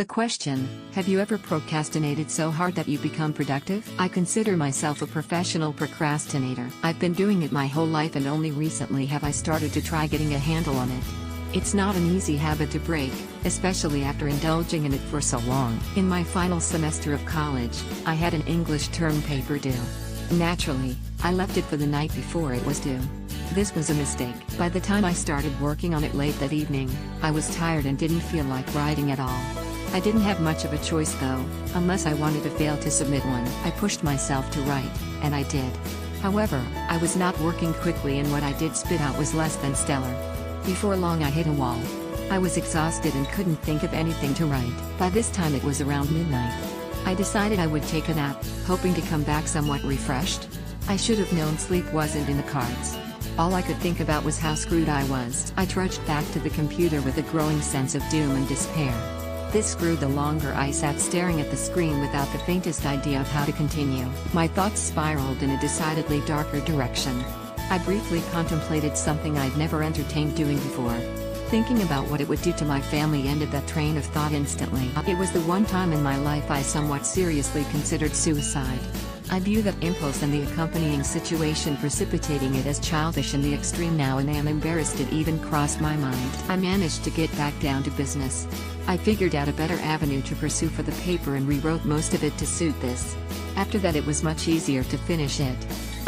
The question, have you ever procrastinated so hard that you become productive? I consider myself a professional procrastinator. I've been doing it my whole life and only recently have I started to try getting a handle on it. It's not an easy habit to break, especially after indulging in it for so long. In my final semester of college, I had an English term paper due. Naturally, I left it for the night before it was due. This was a mistake. By the time I started working on it late that evening, I was tired and didn't feel like writing at all. I didn't have much of a choice though, unless I wanted to fail to submit one. I pushed myself to write, and I did. However, I was not working quickly and what I did spit out was less than stellar. Before long I hit a wall. I was exhausted and couldn't think of anything to write. By this time it was around midnight. I decided I would take a nap, hoping to come back somewhat refreshed. I should have known sleep wasn't in the cards. All I could think about was how screwed I was. I trudged back to the computer with a growing sense of doom and despair. This grew the longer I sat staring at the screen without the faintest idea of how to continue. My thoughts spiraled in a decidedly darker direction. I briefly contemplated something I'd never entertained doing before. Thinking about what it would do to my family ended that train of thought instantly. It was the one time in my life I somewhat seriously considered suicide. I view that impulse and the accompanying situation precipitating it as childish in the extreme now and am embarrassed it even crossed my mind. I managed to get back down to business. I figured out a better avenue to pursue for the paper and rewrote most of it to suit this. After that it was much easier to finish it.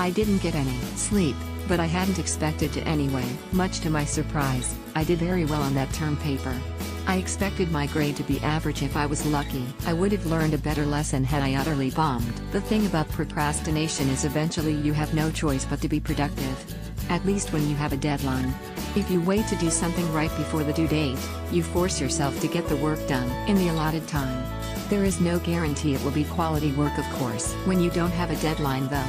I didn't get any sleep, but I hadn't expected to anyway. Much to my surprise, I did very well on that term paper. I expected my grade to be average if I was lucky. I would have learned a better lesson had I utterly bombed. The thing about procrastination is eventually you have no choice but to be productive. At least when you have a deadline. If you wait to do something right before the due date, you force yourself to get the work done in the allotted time. There is no guarantee it will be quality work, of course. When you don't have a deadline though,